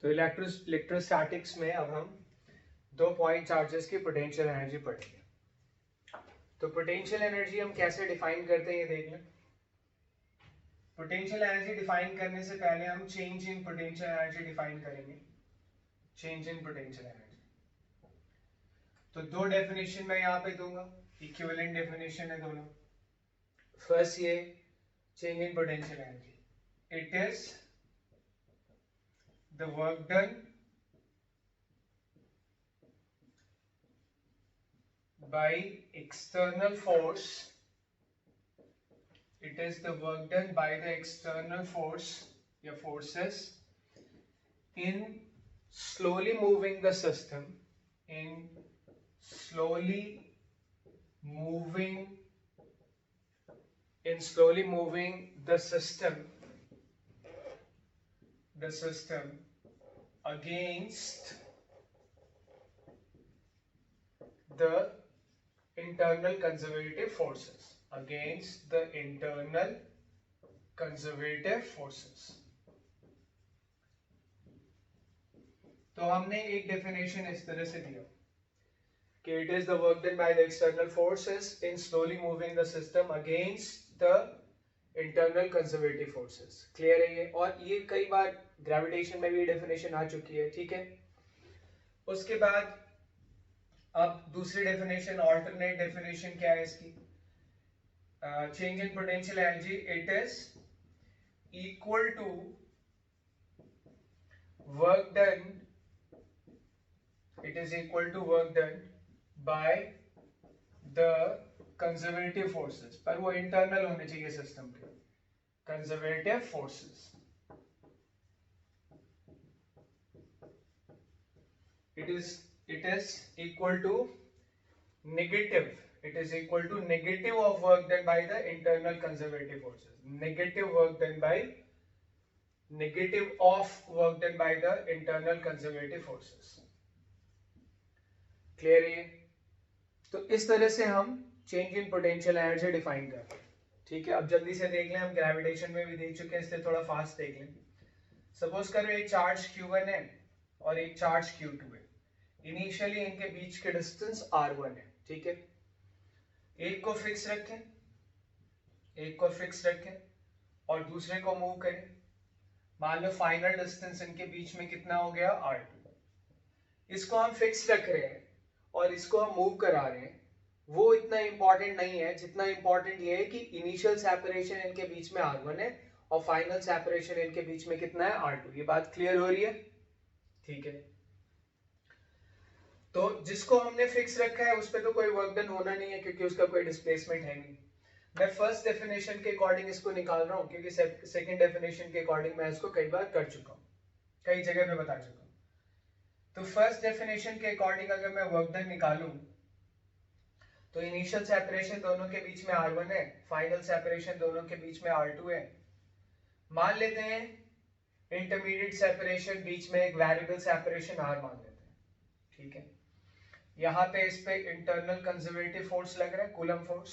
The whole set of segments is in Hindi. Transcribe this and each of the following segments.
तो इलेक्ट्रोस्टैटिक्स में अब हम 2 पॉइंट चार्जेस की पोटेंशियल एनर्जी पढ़ेंगे। तो पोटेंशियल एनर्जी हम कैसे डिफाइन करते हैं ये देख लें। पोटेंशियल एनर्जी डिफाइन करने से पहले हम change in potential energy define करेंगे। चेंज इन पोटेंशियल एनर्जी, तो दो डेफिनेशन मैं यहाँ पे दूंगा, इक्विवेलेंट डेफिनेशन है दोनों। फर्स्ट ये change in potential energy, it is the work done by external force, it is the work done by the external force या forces in slowly moving the system, in slowly moving the system against the internal conservative forces, against the internal conservative forces। तो हमने एक डेफिनेशन इस तरह से दिया कि it is the work done by the external forces in slowly moving the system against the internal conservative forces. Clear है ये? और ये कई बार ग्रेविटेशन में भी डेफिनेशन आ चुकी है, ठीक है। उसके बाद अब दूसरी डेफिनेशन, ऑल्टरनेट डेफिनेशन क्या है इसकी? Change in potential energy, it is equal to work done, it is equal to work done by the conservative forces, पर वो internal होने चाहिए सिस्टम के, conservative forces। it is equal to negative, it is equal to negative of work done by the internal conservative forces, negative of work done by the internal conservative forces। Clear है? तो इस तरह से हम change in potential energy define करते हैं, ठीक है। अब जल्दी से देख लें, हम ग्रेविटेशन में भी देख चुके हैं, इसलिए थोड़ा फास्ट देख लें। सपोज करो एक चार्ज Q1 है और एक चार्ज Q2 है। इनिशियली इनके बीच के डिस्टेंस R1 है, ठीक है। एक को फिक्स रखें और दूसरे को मूव करें। मान लो फाइनल डिस्टेंस इनके बीच में कितना हो गया? R2। इसको हम फिक्स रख रहे हैं और इसको हम मूव करा रहे हैं। वो इतना इंपॉर्टेंट नहीं है जितना इंपॉर्टेंट ये है कि इनिशियल सेपरेशन इनके बीच में R1 है और फाइनल सेपरेशन इनके बीच में कितना है? R2। ये बात क्लियर हो रही है? ठीक है। तो जिसको हमने फिक्स रखा है उस पर तो कोई वर्क डन होना नहीं है क्योंकि उसका कोई डिस्प्लेसमेंट है नहीं। मैं फर्स्ट डेफिनेशन के अकॉर्डिंग इसको निकाल रहा हूं क्योंकि सेकंड डेफिनेशन के अकॉर्डिंग मैं इसको कई बार कर चुका हूं, कई जगह पे बता चुका हूं। तो फर्स्ट डेफिनेशन के अकॉर्डिंग अगर मैं वर्क डन निकालूं तो इनिशियल सेपरेशन दोनों के बीच में R1 है, फाइनल सेपरेशन दोनों के बीच में R2 है। मान लेते हैं इंटरमीडिएट सेपरेशन बीच में एक वेरिएबल सेपरेशन R मान लेते हैं, ठीक है। यहाँ पे इस पे इंटरनल कंजर्वेटिव फोर्स लग रहा है, कूलम फोर्स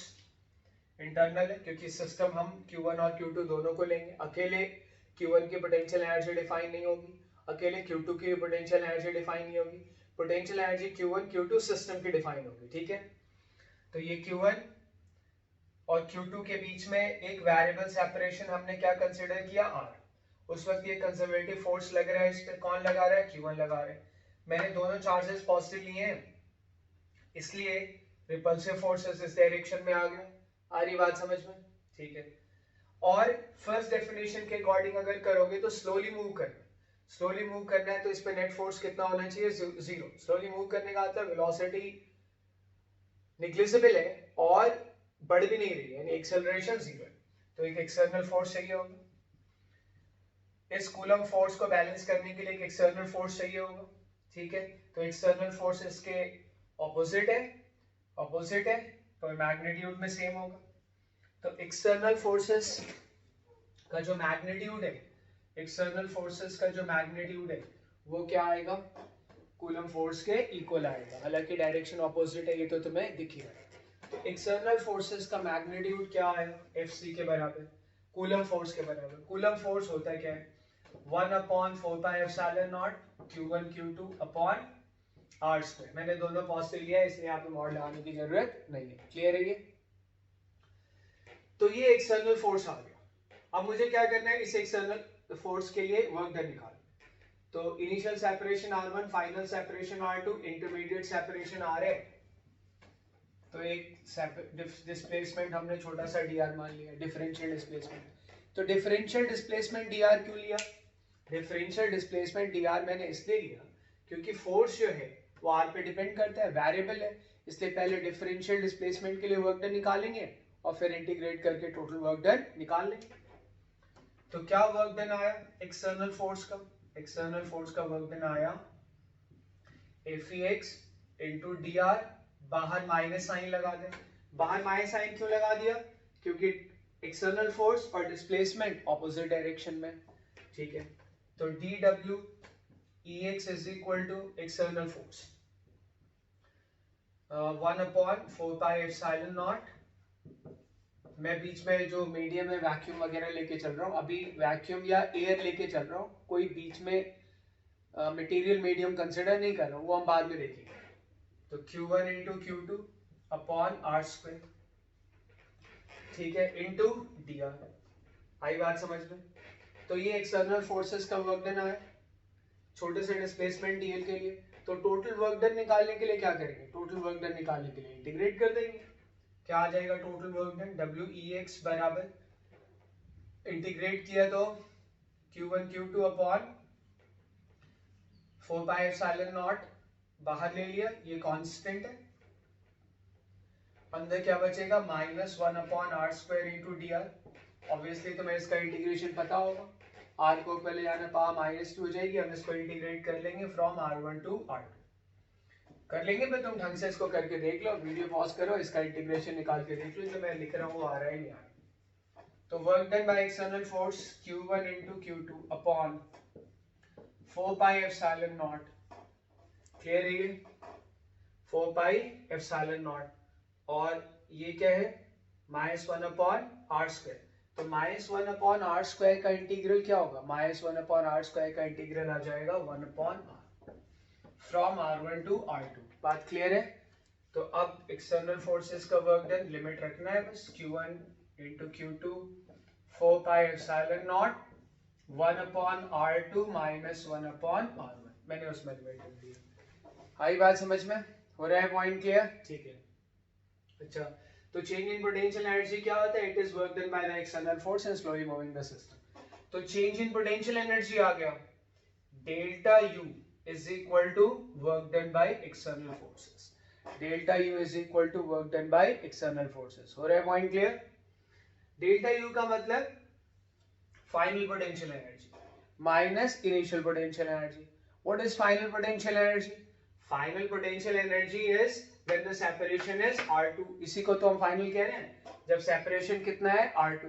इंटरनल है क्योंकि सिस्टम हम Q1 और Q2 दोनों को लेंगे। अकेले Q1 की पोटेंशियल एनर्जी डिफाइन नहीं होगी, अकेले Q2 की पोटेंशियल एनर्जी डिफाइन नहीं होगी। Potential energy Q1 Q2 system की डिफाइन होगी, ठीक है। तो ये Q1 और Q2 के बीच में एक वेरिएबल सेपरेशन हमने क्या कंसीडर किया? R। उस वक्त ये कंजर्वेटिव फोर्स लग रहा है, इस पे कौन लगा रहा है? Q1 लगा रहा है। मैंने दोनों चार्जेस पॉजिटिव लिए हैं इसलिए रिपल्सिव फोर्सेस इस डायरेक्शन में आ गए। आ रही बात समझ में? ठीक है। और फर्स्ट डेफिनेशन के अकॉर्डिंग अगर करोगे तो स्लोली मूव करना है तो इस पे नेट फोर्स कितना होना चाहिए? 0। स्लोली मूव करने का मतलब वेलोसिटी निग्लिजिबल है और बढ़ भी नहीं रही है, यानी एक्सेलरेशन 0 है, तो एक एक्सटर्नल फोर्स चाहिए होगा। इस कूलम फोर्स को बैलेंस करने के लिए एक एक्सटर्नल फोर्स चाहिए होगा, ठीक है। तो एक्सटर्नल फोर्स इसके ऑपोजिट है तो मैग्नीट्यूड में सेम होगा। तो एक्सटर्नल फोर्सेस का जो मैग्नीट्यूड है वो क्या आएगा? कूलम फोर्स के इक्वल आएगा। हालांकि डायरेक्शन ऑपोजिट है, ये तो तुम्हें दिख ही रहा है। तो एक्सटर्नल फोर्सेस का मैग्नीट्यूड क्या आएगा? Fc के बराबर, कूलम फोर्स के बराबर। कूलम फोर्स होता है क्या है? 1 upon 4 pi epsilon not Q1 Q2 upon R square. मैंने दोनों पॉजिटिव लिया है इसलिए यहाँ पे मॉड लगाने की जरूरत नहीं है। क्लियर है ये? तो ये एक्सटर्नल फोर्स आ गया। अब मुझे क्या करना है, इस एक्सटर्नल फोर्स के लिए वर्क डन निकालना। तो initial separation R1, final separation R2, intermediate separation R है। तो एक डिस्प्लेसमेंट हमने छोटा सा dr मान लिया, डिफरेंशियल डिस्प्लेसमेंट। तो डिफरेंशियल डिस्प्लेसमेंट dr क्यों लिया? डिफरेंशियल डिस्प्लेसमेंट dr मैंने इसलिए लिया क्योंकि फोर्स जो है वो r पे डिपेंड करता है, वेरिएबल है, इसलिए पहले डिफरेंशियल डिस्प्लेसमेंट के लिए वर्क डन निकालेंगे और फिर इंटीग्रेट करके टोटल वर्क डन निकाल लेंगे। तो क्या वर्क डन आया एक्सटर्नल फोर्स का? एक्सटर्नल फोर्स का वर्क डन आया Fex इंटू dr, बाहर माइनस साइन लगा दें। बाहर माइनस साइन क्यों लगा दिया? क्योंकि एक्सटर्नल फोर्स और डिस्प्लेसमेंट ऑपोजिट डायरेक्शन में, ठीक है। तो dw Ex is equal to external force 1 upon 4 pi epsilon naught. मैं बीच में जो मीडियम में वैक्यूम वगैरह लेके चल रहा हूँ, अभी वैक्यूम या एयर लेके चल रहा हूँ, कोई बीच में मटेरियल मीडियम कंसिडर नहीं कर रहा हूँ, वो हम बाद में देखेंगे। तो Q1 into Q2 upon R square, ठीक है, इंटू dr। आई बात समझ में? तो ये एक्सटर्नल फोर्सेस का वर्क डन आया छोटे से डिस्प्लेसमेंट dl के लिए। तो टोटल वर्क डन निकालने के लिए क्या करेंगे? टोटल वर्क डन निकालने के लिए इंटीग्रेट कर देंगे। क्या आ जाएगा टोटल वर्क डन? Wex बराबर इंटीग्रेट किया तो Q1 Q2 upon 4 pi epsilon not, बाहर ले लिया, ये कांस्टेंट है, अंदर क्या बचेगा? -1 upon R square into dr। Obviously तुम्हें इसका इंटीग्रेशन पता होगा, r को पहले जाना पावर -2 हो जाएगी, हम इसको इंटीग्रेट कर लेंगे फ्रॉम R1 टू R2। कर लेंगे, मैं तुम ढंग से इसको करके देख लो, वीडियो पॉज करो, इसका इंटीग्रेशन निकाल के देख लो, जो मैं लिख रहा हूँ वो आ रहा है नहीं आ रहा। तो work done by external force Q1 into Q2 upon 4 pi epsilon not. Clear है ये? 4 पाई एप्सिलॉन नॉट, और ये क्या है? -1 अपॉन R स्क्वायर। तो -1 अपॉन R स्क्वायर का इंटीग्रल क्या होगा? -1 अपॉन R स्क्वायर का इंटीग्रल आ जाएगा 1 upon R from R1 to R2। बात क्लियर है? तो अब एक्सटर्नल फोर्सेस का वर्क डन लिमिट रखना है बस, Q1 into Q2 4 pi epsilon not 1 upon R2 minus 1 upon R1। मैंने उसमें लिमिट रख दिया। आई बात समझ में? हो रहा है पॉइंट क्लियर? ठीक है। अच्छा, तो चेंज इन पोटेंशियल एनर्जी क्या होता है? It is work done by the external force and slowly moving the system. तो चेंज इन पोटेंशियल एनर्जी आ गया, delta U is equal to work done by external forces. Delta U is equal to work done by external forces. हो रहा है पॉइंट क्लियर? डेल्टा U का मतलब final potential energy minus initial potential energy. What is final potential energy? Final potential energy is when the separation is R2। इसी को तो हम फाइनल कह रहे हैं, जब सेपरेशन कितना है? R2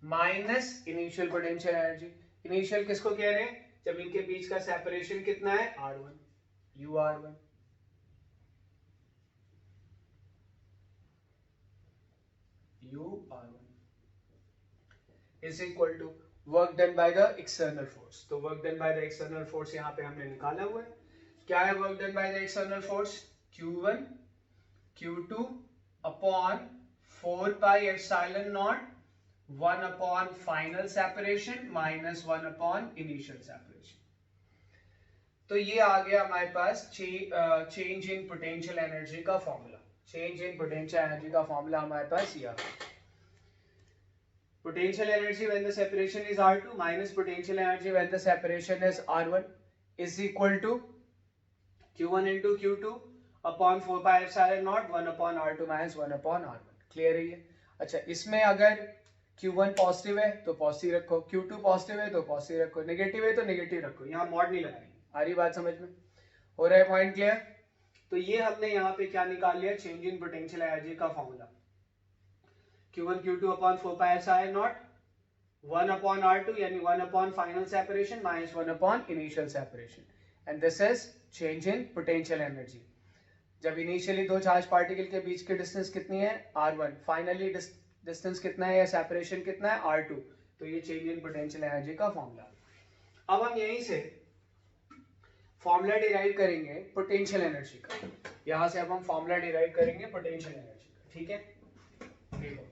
minus initial potential energy. Initial किसको कह रहे हैं? जब इनके बीच का सेपरेशन कितना है? R1, UR1। is equal to work done by the external force। तो work done by the external force यहाँ पे हमने निकाला हुआ है। क्या है work done by the external force? Q1 Q2 upon 4 pi epsilon not 1 upon final separation minus 1 upon initial separation. तो ये आ गया हमारे पास चेंज इन पोटेंशियल एनर्जी का formula. Change in potential energy का फॉर्मूला हमारे पास ये आ गया। Potential energy when the separation is R2 minus potential energy when the separation is R1 is equal to Q1 into Q2 upon 4 pi epsilon naught 1 upon R2 minus 1 upon R1। Clear है ये? अच्छा, इसमें अगर Q1 पॉजिटिव है तो पॉजिटिव रखो, Q2 पॉजिटिव है तो पॉजिटिव रखो, नेगेटिव है तो नेगेटिव रखो, यहाँ मॉड नहीं लगाएंगे। आ रही बात समझ में? हो रहा है पॉइंट क्लियर? तो ये हमने यहाँ पे क्या निकाल लिया? चेंज इन पोटेंशियल एनर्जी का formula Q1 Q2 upon 4 pi epsilon naught 1 upon R2 यानी 1 upon final separation minus 1 upon initial separation, and this is change in potential energy। जब इनिशियली दो चार्ज पार्टिकल के बीच की डिस्टेंस कितनी है? R1। फाइनली डिस्टेंस कितना है या सेपरेशन कितना है? R2। तो ये चेंज इन पोटेंशियल एनर्जी का फॉर्मूला। अब हम यहीं से फॉर्मूला डिराइव करेंगे पोटेंशियल एनर्जी का। यहां से अब हम फॉर्मूला डिराइव करेंगे पोटेंशियल एनर्जी का, ठीक है। देखो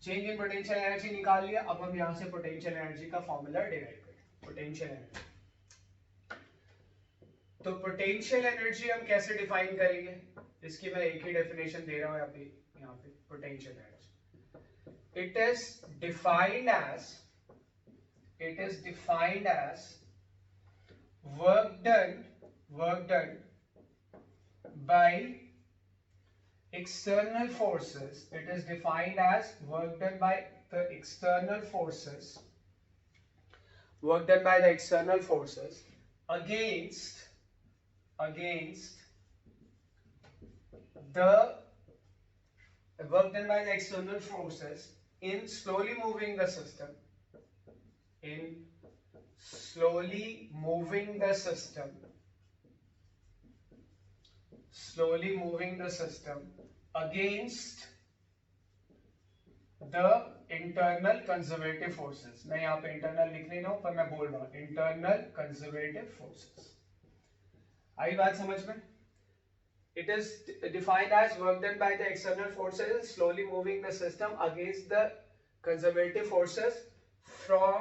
चेंज इन पोटेंशियल एनर्जी निकाल लिया, अब हम यहां से पोटेंशियल एनर्जी का फॉर्मूला डिराइव करेंगे। पोटेंशियल एनर्जी, तो पोटेंशियल एनर्जी हम कैसे डिफाइन करेंगे, इसकी मैं एक ही डेफिनेशन दे रहा हूं अभी यहाँ पे। Potential energy it is defined as work done by external forces. It is defined as work done by the external forces, against the work done by the external forces in slowly moving the system, slowly moving the system against the internal conservative forces. मैं यहाँ पे internal लिख नहीं रहा हूं, पर मैं बोल रहा हूं internal conservative forces। आई बात समझ में? It is defined as work done by the external forces slowly moving the system against the conservative forces from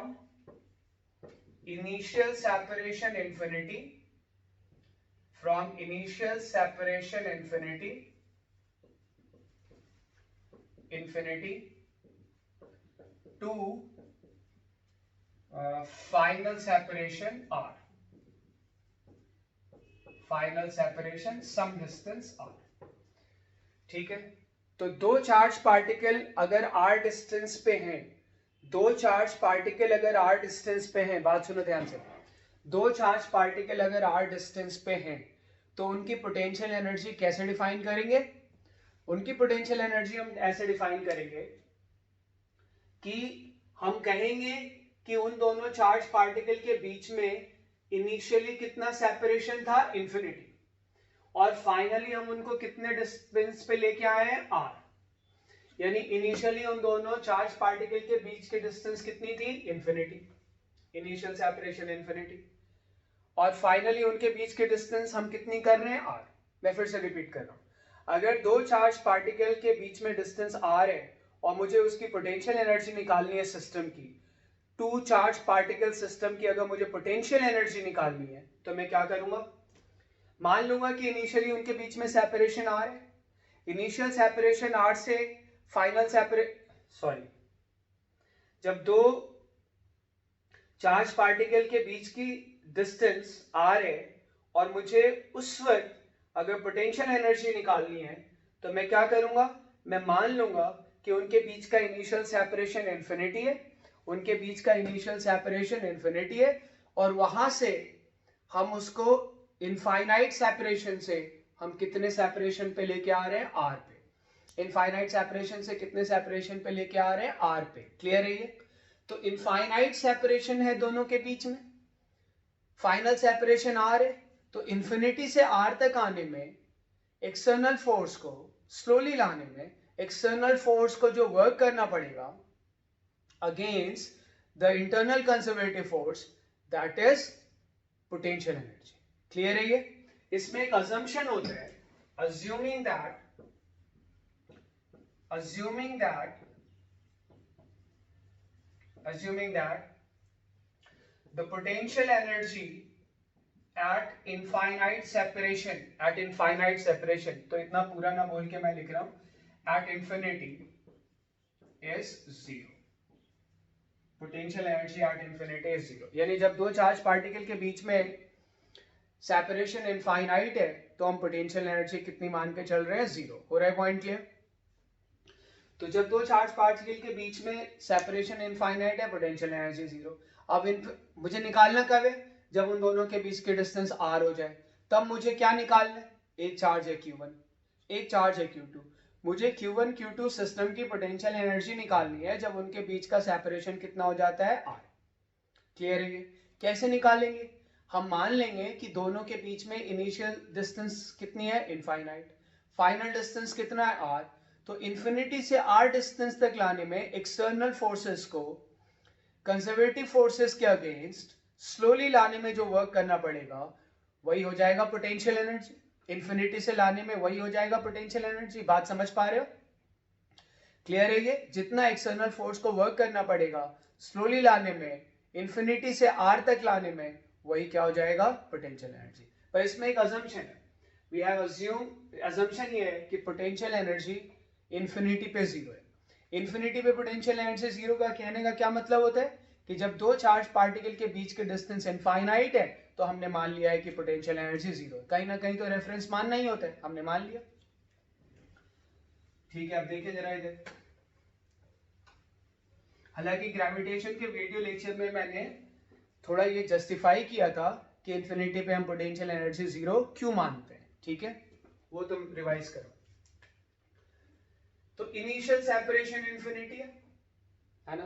initial separation infinity to final separation r, some distance r, ठीक है। तो दो चार्ज पार्टिकल अगर r डिस्टेंस पे हैं, दो चार्ज पार्टिकल अगर r डिस्टेंस पे हैं, बात सुनो ध्यान से, दो चार्ज पार्टिकल अगर r डिस्टेंस पे हैं तो उनकी पोटेंशियल एनर्जी कैसे डिफाइन करेंगे? उनकी पोटेंशियल एनर्जी हम ऐसे डिफाइन करेंगे कि हम कहेंगे कि उन दोनों चार्ज पार्टिकल के बीच में इनिशियली कितना सेपरेशन था, इंफिनिटी, और फाइनली हम उनको कितने डिस्टेंस पे लेके आए हैं, r। यानी इनिशियली उन दोनों चार्ज पार्टिकल के बीच की डिस्टेंस कितनी थी, इंफिनिटी, इनिशियल सेपरेशन इंफिनिटी, और फाइनली उनके बीच की डिस्टेंस हम कितनी कर रहे हैं, r। मैं फिर से रिपीट कर रहा हूं, अगर दो चार्ज पार्टिकल के बीच में डिस्टेंस r है और मुझे उसकी पोटेंशियल एनर्जी निकालनी है सिस्टम की, टू चार्ज पार्टिकल सिस्टम की अगर मुझे पोटेंशियल एनर्जी निकालनी है तो मैं क्या करूंगा, मान लूंगा कि इनिशियली उनके बीच में सेपरेशन r है, इनिशियल सेपरेशन r से फाइनल जब दो चार्ज पार्टिकल के बीच की डिस्टेंस r है और मुझे उस वक्त अगर पोटेंशियल एनर्जी निकालनी है तो मैं क्या करूंगा, मैं मान लूंगा कि उनके बीच का इनिशियल सेपरेशन इंफिनिटी है, और वहां से हम उसको इनफाइनाइट सेपरेशन से हम कितने सेपरेशन पे लेके आ रहे हैं, r पे। इनफाइनाइट सेपरेशन से कितने सेपरेशन पे लेके आ रहे हैं, r पे। क्लियर है ये? तो इनफाइनाइट सेपरेशन है दोनों के बीच में, फाइनल सेपरेशन r है, तो इंफिनिटी से r तक आने में एक्सटर्नल फोर्स को स्लोली लाने में एक्सटर्नल फोर्स को जो वर्क करना पड़ेगा against the internal conservative force, that is potential energy. Clear है ये? इसमें एक अजम्पशन होता है, assuming that the potential energy at infinite separation, तो इतना पूरा ना बोल के मैं लिख रहा हूं, at infinity is zero, potential energy at infinity is zero। यानी जब दो चार्ज पार्टिकल के बीच में सेपरेशन इनफाइनाइट है तो हम पोटेंशियल एनर्जी कितनी मान के चल रहे हैं, जीरो। हो रहा है पॉइंट क्लियर? तो जब दो चार्ज पार्टिकल के बीच में सेपरेशन इनफाइनाइट है, पोटेंशियल एनर्जी जीरो। अब मुझे निकालना कब है, जब उन दोनों के बीच की डिस्टेंस r हो जाए, तब मुझे क्या निकालना है, एक चार्ज है q1, एक चार्ज है q2। मुझे q1 q2 सिस्टम की पोटेंशियल एनर्जी निकालनी है जब उनके बीच का सेपरेशन कितना हो जाता है, r। क्लियर है? कैसे निकालेंगे? हम मान लेंगे कि दोनों के बीच में इनिशियल डिस्टेंस कितनी है, इनफाइनाइट, फाइनल डिस्टेंस कितना है, r। तो इंफिनिटी से r डिस्टेंस तक लाने में एक्सटर्नल फोर्सेस को कंजर्वेटिव फोर्सेस के अगेंस्ट स्लोली लाने में जो वर्क करना पड़ेगा वही हो जाएगा पोटेंशियल एनर्जी। इंफिनिटी से लाने में वही हो जाएगा पोटेंशियल एनर्जी। बात समझ पा रहे हो? क्लियर है? ये जितना एक्सटर्नल फोर्स को वर्क करना पड़ेगा स्लोली लाने में, इंफिनिटी से आर तक लाने में, वही क्या हो जाएगा? Potential energy. पर इसमें एक अजम्पशन है, वी हैव अज्यूम, अजम्पशन ये है कि पोटेंशियल एनर्जी इंफिनिटी पे जीरो है। इंफिनिटी पे पोटेंशियल एनर्जी जीरो का कहने का क्या मतलब होता है कि जब दो चार्ज पार्टिकल के बीच के डिस्टेंस इनफाइनाइट है तो हमने मान लिया है कि पोटेंशियल एनर्जी जीरो है। कहीं ना कहीं तो रेफरेंस मानना ही होता है, हमने मान लिया। ठीक है, अब देखिए जरा इधर। हालांकि ग्रेविटेशन के वीडियो लेक्चर में मैंने थोड़ा ये जस्टिफाई किया था कि इंफिनिटी पे हम पोटेंशियल एनर्जी जीरो क्यों मानते हैं। ठीक है, वो तुम रिवाइज करो। तो इनिशियल सेपरेशन इंफिनिटी है ना,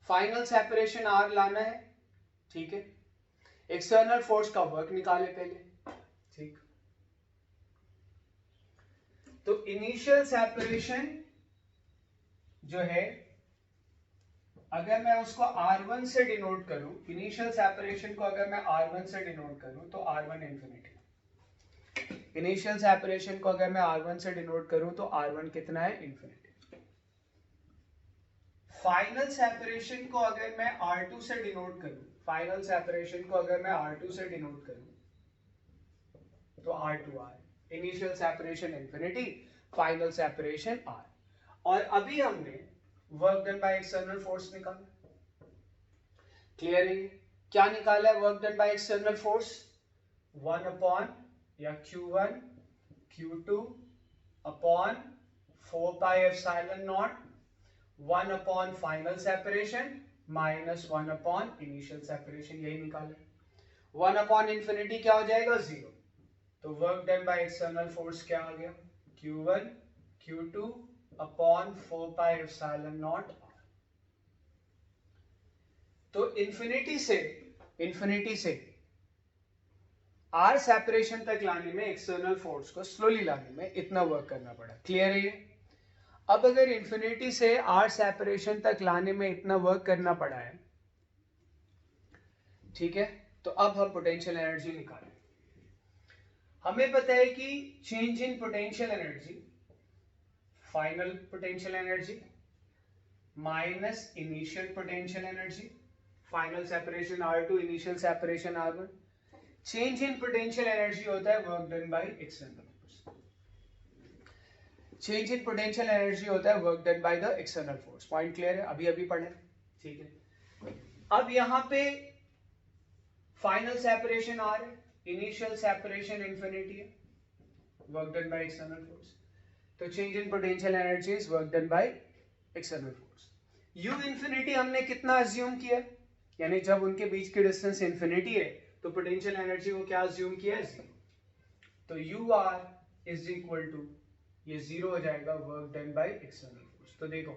फाइनल सेपरेशन आर लाना है। ठीक है, एक्सटर्नल फोर्स का वर्क निकाले पहले। ठीक, तो इनिशियल सेपरेशन जो है अगर मैं उसको R1 से डिनोट करूं, इनिशियल सेपरेशन को अगर मैं R1 से डिनोट करूं तो R1 इंफिनिटी। इनिशियल सेपरेशन को अगर मैं R1 से डिनोट करूं तो R1 कितना है? इंफिनिटी। फाइनल सेपरेशन को अगर मैं R2 से डिनोट करूं, फाइनल सेपरेशन को अगर मैं R2 से डिनोट करूं तो R2R। Initial separation infinity, final separation R। और अभी हमने work done by external force निकाला। क्लियर है? क्या निकाला है work done by external force? 1 upon या Q1 Q2 upon 4 pi epsilon not 1 upon final separation minus 1 upon initial separation, यही निकाला। 1 अपॉन इंफिनिटी क्या हो जाएगा? 0। तो work done by external force क्या आ गया? Q1 Q2 upon 4 pi epsilon not. तो इंफिनिटी से आर सेपरेशन तक लाने में, एक्सटर्नल फोर्स को स्लोली लाने में इतना वर्क करना पड़ा। क्लियर है ये? अब अगर इंफिनिटी से आर सेपरेशन तक लाने में इतना वर्क करना पड़ा है, ठीक है, तो अब हम पोटेंशियल एनर्जी निकालें। हमें पता है कि change in potential energy, final potential energy minus initial potential energy, final separation R2 initial separation R1, change in potential energy होता है work done by external force. Change in potential energy होता है work done by the external force. Point clear है? अभी अभी पढ़े। ठीक है, अब यहां पे फाइनल सेपरेशन R है, इनिशियल सेपरेशन इंफिनिटी है, work done by external force. तो change in potential energy is work done by external force. U infinity हमने कितना अज्यूम किया, यानी जब उनके बीच की डिस्टेंस इंफिनिटी है तो पोटेंशियल एनर्जी को क्या अज्यूम किया है? 0। तो UR इज इक्वल टू, ये 0 हो जाएगा, work done by external force. तो देखो,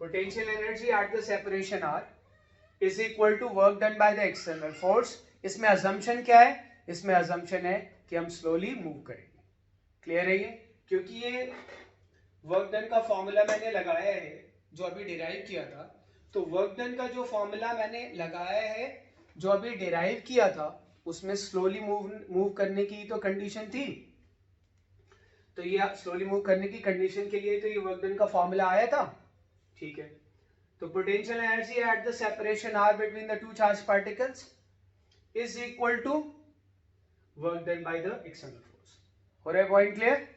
potential energy at the separation R is equal to work done by the external force. इसमें अजम्पशन क्या है? इसमें अजम्पशन है कि हम स्लोली मूव करेंगे। क्लियर है ये? क्योंकि ये वर्क डन का फॉर्मूला मैंने लगाया है जो अभी डिराइव किया था, तो वर्क डन का जो फॉर्मूला मैंने लगाया है जो अभी डिराइव किया था उसमें स्लोली मूव करने की तो कंडीशन थी। तो ये स्लोली मूव करने की कंडीशन के लिए तो ये वर्क डन का फॉर्मूला आया था। ठीक है, तो potential energy at the separation R between the two charge particles is equal to work done by the external force. हो रहा है पॉइंट क्लियर?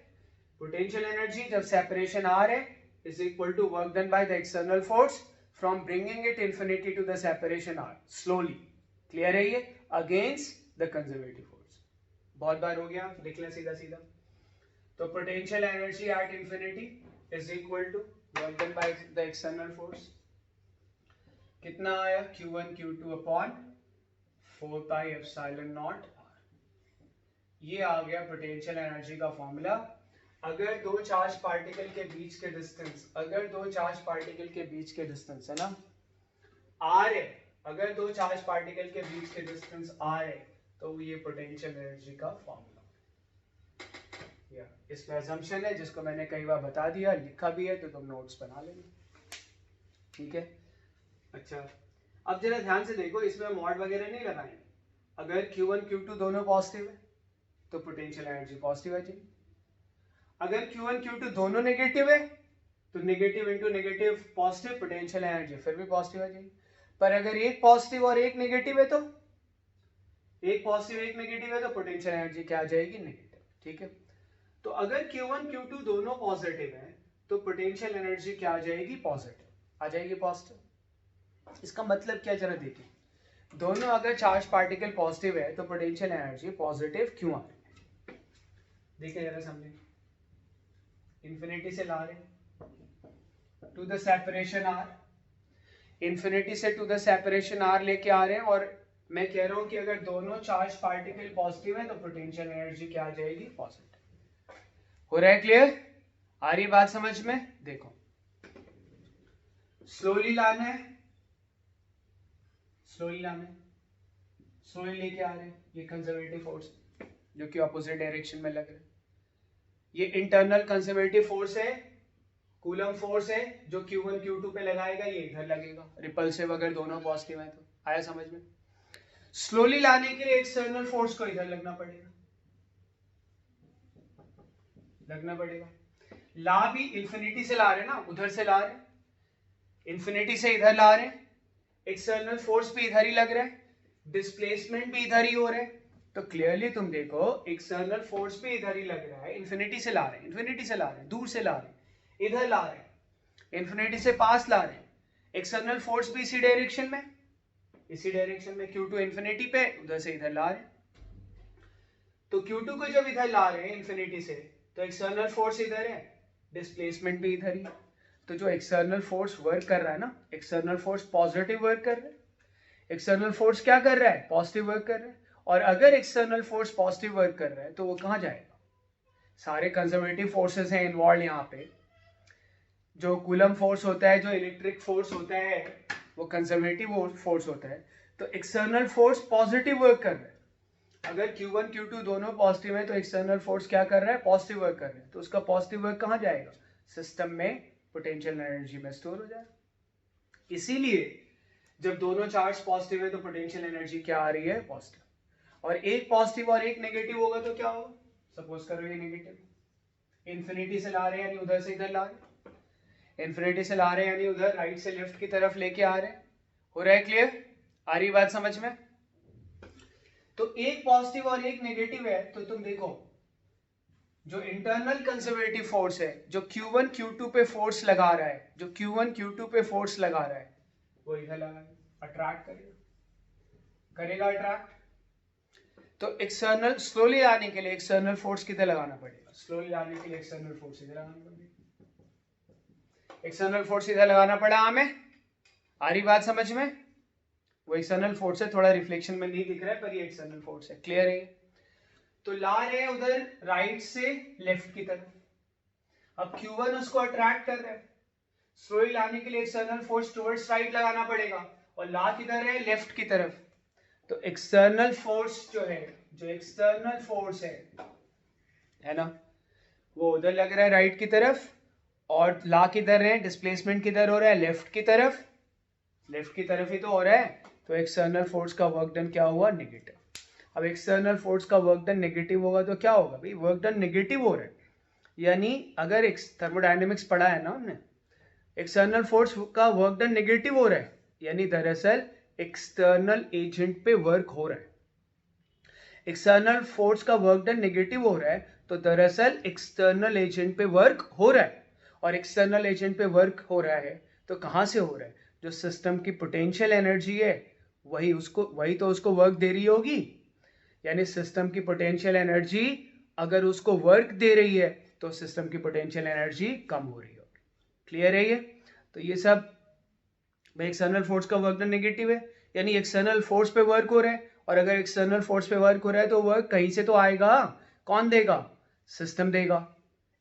पोटेंशियल एनर्जी जब सेपरेशन R है is equal to work done by the external force from bringing it infinity to the separation R slowly। Clear है ये? against the conservative force। बहुत बार हो गया, लिख लें सीधा सीधा। तो potential energy at infinity is equal to work done by the external force। कितना आया? Q1 Q2 upon 4 pi epsilon not R। ये आ गया पोटेंशियल एनर्जी का फॉर्मूला। अगर दो चार्ज पार्टिकल के बीच के डिस्टेंस, अगर दो चार्ज पार्टिकल के बीच के डिस्टेंस है ना R है, अगर दो चार्ज पार्टिकल के बीच के डिस्टेंस R है तो ये पोटेंशियल एनर्जी का फॉर्मूला। इसमें असम्पशन है जिसको मैंने कई बार बता दिया, लिखा भी है, तो तुम नोट्स बना लेना। ठीक है, अच्छा, अब जरा ध्यान से देखो, इसमें मॉड वगैरह नहीं लगाएंगे। अगर Q1 Q2 दोनों पॉजिटिव है तो पोटेंशियल एनर्जी पॉजिटिव आ जाएगी। अगर Q1 Q2 दोनों नेगेटिव है तो negative into negative positive, potential energy फिर भी पॉजिटिव आ जाएगी। पर अगर एक पॉजिटिव और एक नेगेटिव है तो एक पॉजिटिव एक नेगेटिव है तो पोटेंशियल एनर्जी क्या आ जाएगी? नेगेटिव। ठीक है, तो अगर Q1 Q2 दोनों पॉजिटिव है तो पोटेंशियल एनर्जी क्या आ जाएगी? पॉजिटिव आ जाएगी, पॉजिटिव। इसका मतलब क्या, जरा देखिए, दोनों अगर चार्ज पार्टिकल पॉजिटिव है तो पोटेंशियल एनर्जी पॉजिटिव क्यों आ रही है? देखिए जरा समझे, इंफिनिटी से ला रहे to the separation R, infinity से टू द सेपरेशन आर लेके आ रहे हैं, और मैं कह रहा हूं कि अगर दोनों चार्ज पार्टिकल पॉजिटिव है तो पोटेंशियल एनर्जी क्या आ जाएगी? पॉजिटिव। हो रहा है क्लियर? आ रही बात समझ में? देखो स्लोली लाना है, स्लोली लाना है, स्लोली लेके आ रहे हैं। ये कंजर्वेटिव फोर्स जो कि ऑपोजिट डायरेक्शन में लग रहा है, ये इंटरनल कंजर्वेटिव फोर्स है, कूलम फोर्स है, जो Q1 Q2 पे लगाएगा, ये इधर लगेगा। रिपल्सिव अगर दोनों पॉजिटिव है तो। आया समझ में? स्लोली लाने के लिए एक्सटर्नल फोर्स को इधर लगना पड़ेगा, लगना पड़ेगा। ला भी इंफिनिटी से ला रहे ना, उधर से ला रहे, इंफिनिटी से इधर ला रहे, एक्सटर्नल फोर्स भी इधर ही लग रहा है, डिस्प्लेसमेंट भी इधर ही हो रहा है। तो क्लियरली तुम देखो, एक्सटर्नल फोर्स भी इधर ही लग रहा है, इंफिनिटी से ला रहे हैं, इंफिनिटी से ला रहे हैं, दूर से ला रहे हैं, इधर ला रहे हैं, इंफिनिटी से पास ला रहे हैं, एक्सटर्नल फोर्स भी इसी डायरेक्शन में, इसी डायरेक्शन में, Q2 इंफिनिटी पे, उधर से इधर ला रहे हैं। तो Q2 को जब इधर ला रहे हैं इंफिनिटी से, तो एक्सटर्नल फोर्स इधर है, डिस्प्लेसमेंट भी इधर ही। तो जो एक्सटर्नल फोर्स वर्क कर रहा है ना, एक्सटर्नल फोर्स पॉजिटिव वर्क कर रहा है, एक्सटर्नल फोर्स क्या कर रहा है? पॉजिटिव वर्क कर रहा है। और अगर एक्सटर्नल फोर्स पॉजिटिव वर्क कर रहा है तो वो कहां जाएगा? सारे कंजर्वेटिव फोर्सेस हैं इन्वॉल्व यहाँ पे। जो कूलम फोर्स होता है, जो इलेक्ट्रिक फोर्स होता है, वो कंजर्वेटिव फोर्स होता है। तो एक्सटर्नल फोर्स पॉजिटिव वर्क कर रहा है। अगर Q1 Q2 दोनों पॉजिटिव है तो एक्सटर्नल फोर्स क्या कर रहा है? पॉजिटिव वर्क कर रहा है। तो उसका पॉजिटिव वर्क कहां जाएगा? सिस्टम में पोटेंशियल एनर्जी में स्टोर हो जाएगा। इसीलिए जब दोनों चार्ज पॉजिटिव है तो पोटेंशियल एनर्जी क्या आ रही है? पॉजिटिव। और एक पॉजिटिव और एक नेगेटिव होगा तो क्या होगा? सपोज करो ये नेगेटिव, इंफिनिटी से ला रहे हैं यानी उधर से इधर ला रहे हैं, इंफिनिटी से ला रहे हैं यानी उधर राइट से लेफ्ट की तरफ लेके आ रहे हैं। हो रहा है क्लियर? आ रही बात समझ में? तो एक पॉजिटिव और एक नेगेटिव है, तो तुम देखो जो इंटरनल कंजर्वेटिव फोर्स है, जो Q1 Q2 पे फोर्स लगा रहा है, जो Q1 Q2 पे फोर्स लगा रहा है, वो इधर लगा, अट्रैक्ट करेगा, करेगा अट्रैक्ट। तो एक्सटर्नल स्लोली आने के लिए एक्सटर्नल फोर्स किधर लगाना पड़ेगा? स्लोली आने के लिए एक्सटर्नल फोर्स इधर लगाना पड़ेगा, एक्सटर्नल फोर्स इधर लगाना पड़ा हमें। आ रही बात समझ में? वो एक्सटर्नल फोर्स है, थोड़ा रिफ्लेक्शन में नहीं दिख रहा है पर ये एक्सटर्नल फोर्स है। क्लियर है? तो ला रहे हैं उधर राइट से लेफ्ट की तरफ। अब Q1 उसको अट्रैक्ट कर रहा है, स्लोली लाने के लिए एक्सटर्नल फोर्स टुवर्ड्स राइट लगाना पड़ेगा, और ला किधर है? लेफ्ट की तरफ। तो एक्सटर्नल फोर्स जो है, जो एक्सटर्नल फोर्स है ना, वो उधर लग रहा है राइट की तरफ, और ला किधर है? डिस्प्लेसमेंट किधर हो रहा है? लेफ्ट की तरफ, लेफ्ट की तरफ ही तो हो रहा है। तो एक्सटर्नल फोर्स का वर्क डन क्या हुआ? नेगेटिव। अब एक्सटर्नल फोर्स का वर्क डन नेगेटिव होगा तो क्या होगा भाई? वर्क डन नेगेटिव हो रहा है, यानी अगर थर्मोडायनेमिक्स पढ़ा है ना हमने, एक्सटर्नल फोर्स का वर्क डन नेगेटिव हो रहा है, यानी दरअसल एक्सटर्नल एजेंट पे वर्क हो रहा है। एक्सटर्नल फोर्स का वर्क डन नेगेटिव हो रहा है तो दरअसल एक्सटर्नल एजेंट पे वर्क हो रहा है, और एक्सटर्नल एजेंट पे वर्क हो रहा है तो कहां से हो रहा है? जो सिस्टम की पोटेंशियल एनर्जी है वही तो उसको वर्क दे रही होगी। यानी सिस्टम की पोटेंशियल एनर्जी अगर उसको वर्क दे रही है तो सिस्टम की पोटेंशियल एनर्जी कम हो रही होगी। क्लियर है ये? तो ये सब एक्सटर्नल फोर्स का वर्क डन नेगेटिव है, यानी एक्सटर्नल फोर्स पे वर्क हो रहा है, और अगर एक्सटर्नल फोर्स पे वर्क हो रहा है तो वर्क कहीं से तो आएगा। कौन देगा? सिस्टम देगा।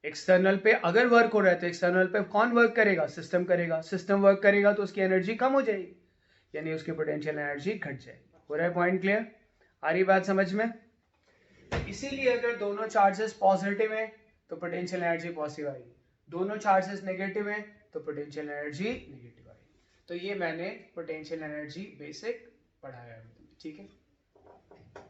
एक्सटर्नल पे अगर वर्क हो रहा है तो एक्सटर्नल पे कौन वर्क करेगा? सिस्टम करेगा। सिस्टम वर्क करेगा तो उसकी एनर्जी कम हो जाएगी, यानी उसकी पोटेंशियल एनर्जी घट जाएगी। हो रहा है पॉइंट क्लियर? आ रही बात समझ में? इसीलिए अगर दोनों चार्जेस पॉजिटिव हैं तो पोटेंशियल एनर्जी पॉजिटिव आएगी, दोनों चार्जेस नेगेटिव हैं तो पोटेंशियल एनर्जी नेगेटिव आएगी। तो ये मैंने पोटेंशियल एनर्जी बेसिक पढ़ाया है, ठीक है।